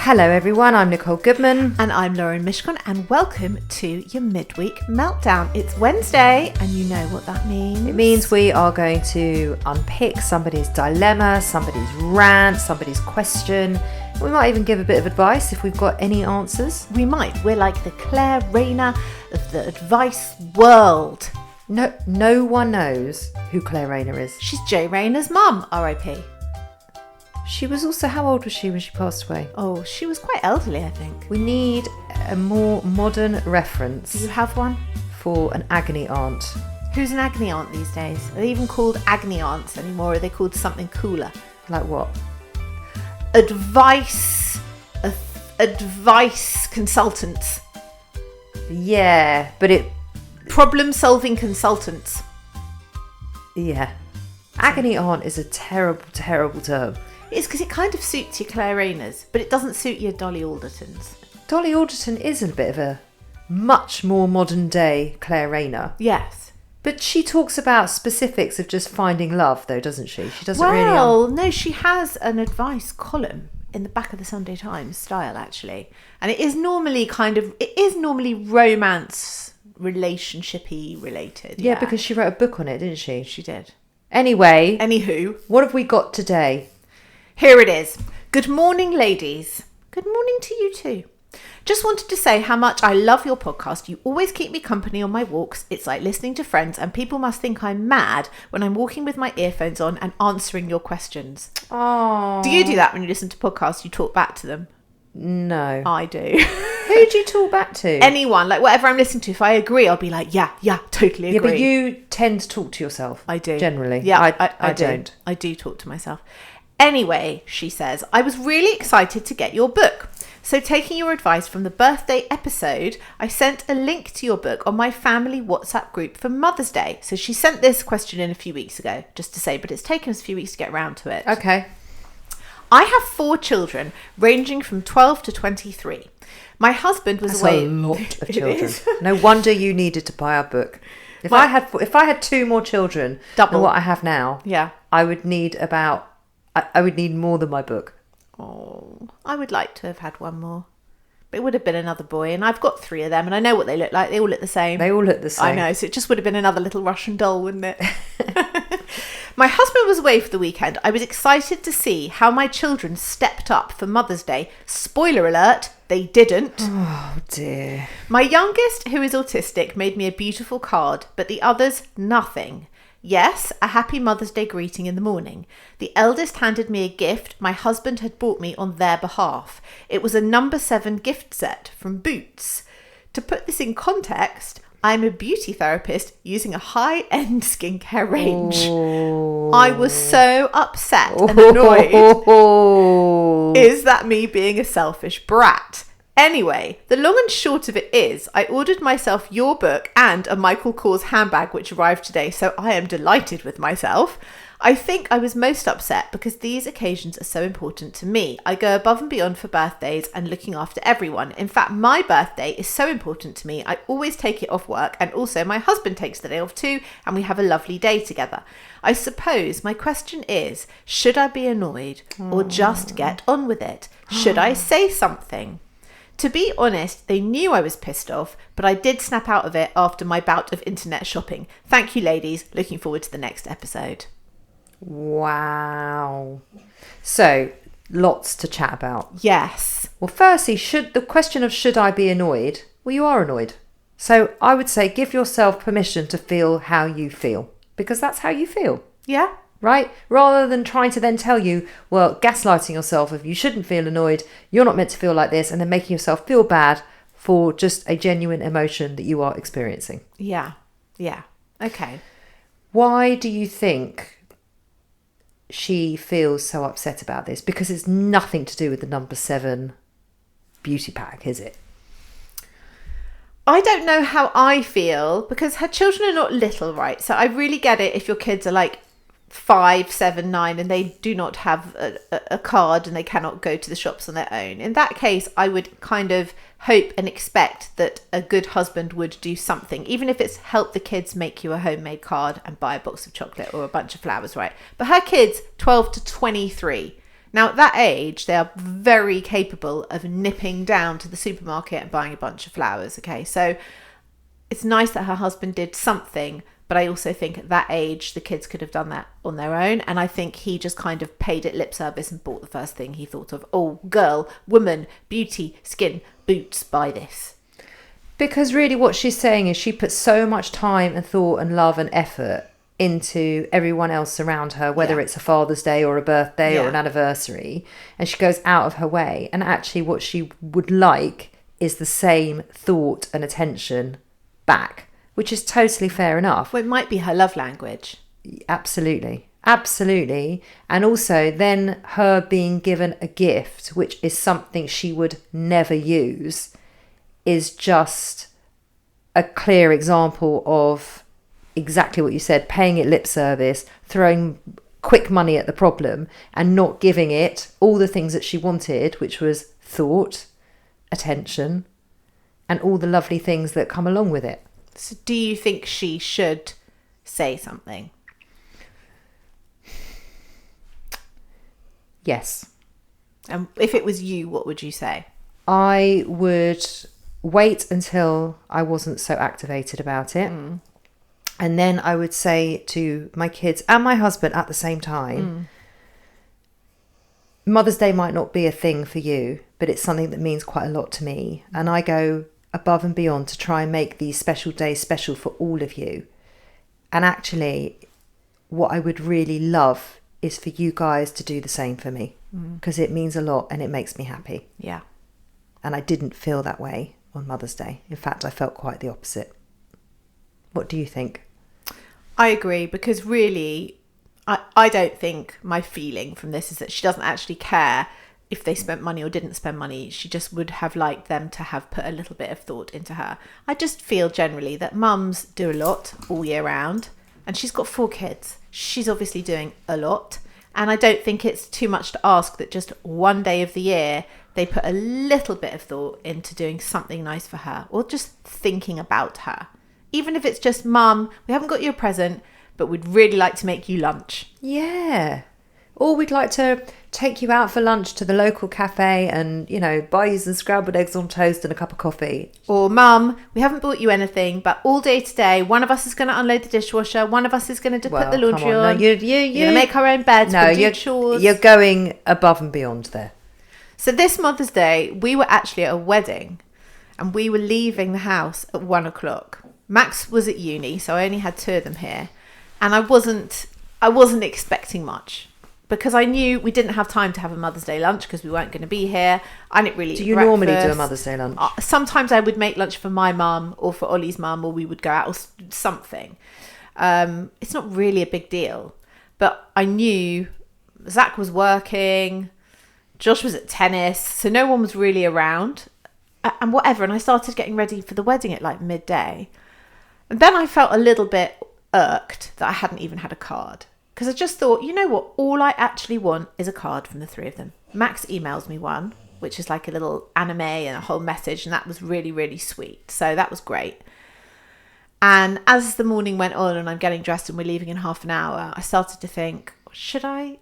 Hello everyone, I'm Nicole Goodman. And I'm Lauren Mishcon, and welcome to your midweek meltdown. It's Wednesday, and you know what that means. It means we are going to unpick somebody's dilemma, somebody's rant, somebody's question. We might even give a bit of advice if we've got any answers. We might. We're like the Claire Rayner of the advice world. No one knows who Claire Rayner is. She's Jay Rayner's mum, R.I.P. She was also, how old was she when she passed away? Oh, she was quite elderly, I think. We need a more modern reference. Do you have one? For an agony aunt. Who's an agony aunt these days? Are they even called agony aunts anymore? Or are they called something cooler? Like what? Advice consultants. Yeah, but it... Problem-solving consultants. Yeah. Agony aunt is a terrible, terrible term. It's because it kind of suits your Claire Rayners, but it doesn't suit your Dolly Aldertons. Dolly Alderton is a bit of a much more modern day Claire Rayner. Yes. But she talks about specifics of just finding love, though, doesn't she? She doesn't No, she has an advice column in the back of the Sunday Times style, actually. And it is normally romance, relationship-y related. Yeah, because she wrote a book on it, didn't she? She did. Anyway. Anywho. What have we got today? Here it is. Good morning, ladies. Good morning to you too. Just wanted to say how much I love your podcast. You always keep me company on my walks. It's like listening to friends, and people must think I'm mad when I'm walking with my earphones on and answering your questions. Oh. Do you do that when you listen to podcasts? You talk back to them? No. I do. Who do you talk back to? Anyone. Like whatever I'm listening to. If I agree, I'll be like, yeah, totally agree. Yeah, but you tend to talk to yourself. I do. Generally. Yeah, I don't. I do talk to myself. Anyway, she says, I was really excited to get your book. So taking your advice from the birthday episode, I sent a link to your book on my family WhatsApp group for Mother's Day. So she sent this question in a few weeks ago, just to say, but it's taken us a few weeks to get around to it. Okay. I have 4 children ranging from 12 to 23. My husband was away. That's a lot of children. No wonder you needed to buy our book. If I had 2 more children Double. than what I have now, Yeah. I would need more than my book. Oh, I would like to have had one more. But it would have been another boy, and I've got 3 of them, and I know what they look like. They all look the same. They all look the same. I know, so it just would have been another little Russian doll, wouldn't it? My husband was away for the weekend. I was excited to see how my children stepped up for Mother's Day. Spoiler alert, they didn't. Oh dear. My youngest, who is autistic, made me a beautiful card, but the others, nothing. Yes, a happy Mother's Day greeting in the morning. The eldest handed me a gift my husband had bought me on their behalf. It was a number 7 gift set from Boots. To put this in context, I'm a beauty therapist using a high-end skincare range. Oh. I was so upset and annoyed. Is that me being a selfish brat? Anyway, the long and short of it is, I ordered myself your book and a Michael Kors handbag, which arrived today, so I am delighted with myself. I think I was most upset because these occasions are so important to me. I go above and beyond for birthdays and looking after everyone. In fact, my birthday is so important to me. I always take it off work, and also my husband takes the day off too, and we have a lovely day together. I suppose my question is, should I be annoyed or just get on with it? Should I say something? To be honest, they knew I was pissed off, but I did snap out of it after my bout of internet shopping. Thank you, ladies. Looking forward to the next episode. Wow. So, lots to chat about. Yes. Well, firstly, the question of should I be annoyed? Well, you are annoyed. So I would say give yourself permission to feel how you feel, because that's how you feel. Yeah. Right? Rather than trying to then tell you, well, gaslighting yourself if you shouldn't feel annoyed, you're not meant to feel like this, and then making yourself feel bad for just a genuine emotion that you are experiencing. Yeah. Yeah. Okay. Why do you think she feels so upset about this? Because it's nothing to do with the number 7 beauty pack, is it? I don't know how I feel, because her children are not little, right? So I really get it if your kids are like 5, 7, 9 and they do not have a card and they cannot go to the shops on their own. In that case, I would kind of hope and expect that a good husband would do something, even if it's help the kids make you a homemade card and buy a box of chocolate or a bunch of flowers, right? But her kids, 12 to 23, Now, at that age, they are very capable of nipping down to the supermarket and buying a bunch of flowers. Okay, so it's nice that her husband did something, but I also think at that age, the kids could have done that on their own. And I think he just kind of paid it lip service and bought the first thing he thought of. Oh, girl, woman, beauty, skin, boots, buy this. Because really what she's saying is she puts so much time and thought and love and effort into everyone else around her, whether it's a Father's Day or a birthday or an anniversary, and she goes out of her way. And actually what she would like is the same thought and attention back, which is totally fair enough. Well, it might be her love language. Absolutely. And also then her being given a gift, which is something she would never use, is just a clear example of exactly what you said, paying it lip service, throwing quick money at the problem and not giving it all the things that she wanted, which was thought, attention, and all the lovely things that come along with it. So do you think she should say something? Yes. And if it was you, what would you say? I would wait until I wasn't so activated about it. And then I would say to my kids and my husband at the same time, Mother's Day might not be a thing for you, but it's something that means quite a lot to me. And I go above and beyond to try and make these special days special for all of you. And actually, what I would really love is for you guys to do the same for me, because it means a lot and it makes me happy. Yeah. And I didn't feel that way on Mother's Day. In fact, I felt quite the opposite. What do you think? I agree, because really, I don't think my feeling from this is that she doesn't actually care if they spent money or didn't spend money. She just would have liked them to have put a little bit of thought into her. I just feel generally that mums do a lot all year round, and she's got 4 kids. She's obviously doing a lot. And I don't think it's too much to ask that just one day of the year they put a little bit of thought into doing something nice for her, or just thinking about her. Even if it's just, Mum, we haven't got you a present, but we'd really like to make you lunch. Yeah. Or we'd like to take you out for lunch to the local cafe and, buy you some scrambled eggs on toast and a cup of coffee. Or, Mum, we haven't bought you anything, but all day today, one of us is going to unload the dishwasher, one of us is going to put the laundry on. No, you're going to make our own beds, no, do chores. You're going above and beyond there. So this Mother's Day, we were actually at a wedding and we were leaving the house at 1:00. Max was at uni, so I only had 2 of them here. And I wasn't expecting much, because I knew we didn't have time to have a Mother's Day lunch because we weren't going to be here. I didn't really Do you normally do a Mother's Day lunch? Sometimes I would make lunch for my mum or for Ollie's mum, or we would go out or something. It's not really a big deal. But I knew Zach was working, Josh was at tennis, so no one was really around. And whatever, and I started getting ready for the wedding at like midday. And then I felt a little bit irked that I hadn't even had a card. Because I just thought, you know what? All I actually want is a card from the 3 of them. Max emails me one, which is like a little anime and a whole message. And that was really, really sweet. So that was great. And as the morning went on and I'm getting dressed and we're leaving in half an hour, I started to think, should I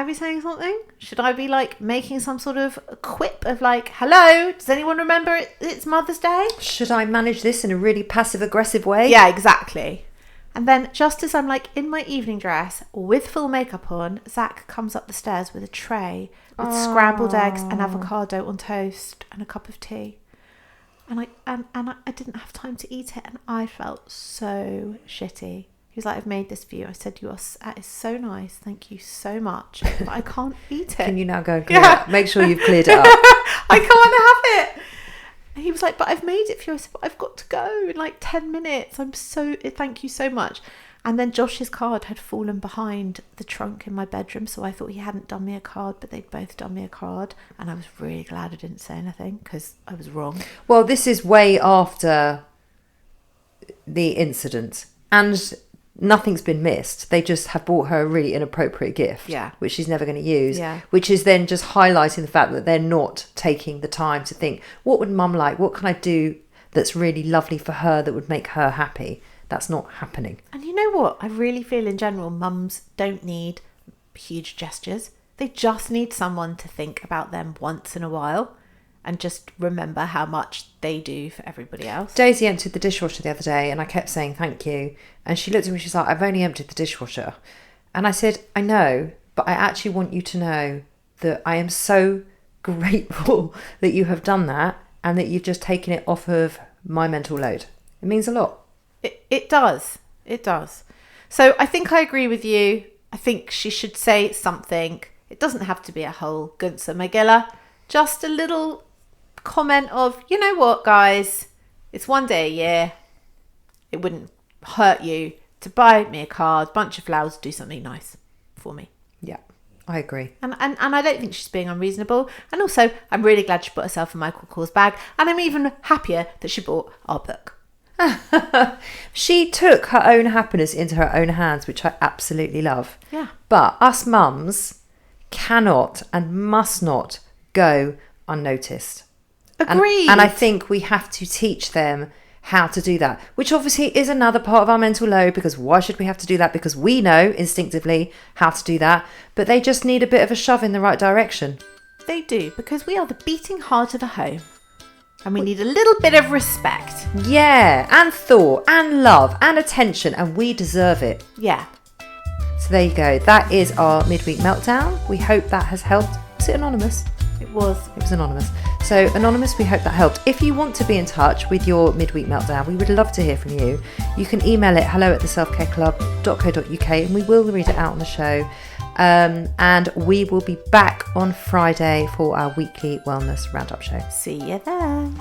be saying something? Should I be like making some sort of quip of like, hello, does anyone remember it's Mother's Day? Should I manage this in a really passive aggressive way? Yeah, exactly. And then just as I'm like in my evening dress with full makeup on, Zach comes up the stairs with a tray with scrambled eggs and avocado on toast and a cup of tea. And I didn't have time to eat it, and I felt so shitty. He was like, I've made this for you. I said, that is so nice. Thank you so much. But I can't eat it. Can you now go and clear it? Make sure you've cleared it up. I can't have it. And he was like, but I've made it for you. I said, but I've got to go in like 10 minutes. Thank you so much. And then Josh's card had fallen behind the trunk in my bedroom. So I thought he hadn't done me a card, but they'd both done me a card. And I was really glad I didn't say anything because I was wrong. Well, this is way after the incident. And nothing's been missed. They just have bought her a really inappropriate gift, which she's never going to use, which is then just highlighting the fact that they're not taking the time to think, what would Mum like? What can I do that's really lovely for her that would make her happy? That's not happening. And you know what? I really feel in general, mums don't need huge gestures. They just need someone to think about them once in a while and just remember how much they do for everybody else. Daisy emptied the dishwasher the other day and I kept saying thank you. And she looked at me, she's like, I've only emptied the dishwasher. And I said, I know, but I actually want you to know that I am so grateful that you have done that and that you've just taken it off of my mental load. It means a lot. It does. It does. So I think I agree with you. I think she should say something. It doesn't have to be a whole Gunther Magilla. Just a little comment of, you know what, guys? It's one day a year. It wouldn't hurt you to buy me a card, bunch of flowers, do something nice for me. Yeah, I agree. And I don't think she's being unreasonable. And also, I'm really glad she bought herself a Michael Kors bag. And I'm even happier that she bought our book. She took her own happiness into her own hands, which I absolutely love. Yeah. But us mums cannot and must not go unnoticed. Agreed. And I think we have to teach them how to do that, which obviously is another part of our mental load, because why should we have to do that? Because we know instinctively how to do that, but they just need a bit of a shove in the right direction. They do, because we are the beating heart of a home. And we need a little bit of respect. Yeah, and thought and love and attention, and we deserve it. Yeah. So there you go. That is our midweek meltdown. We hope that has helped. Was it anonymous? It was. It was anonymous. So anonymous, we hope that helped. If you want to be in touch with your midweek meltdown, we would love to hear from you. You can email it hello@theselfcareclub.co.uk and we will read it out on the show. And we will be back on Friday for our weekly wellness roundup show. See you then.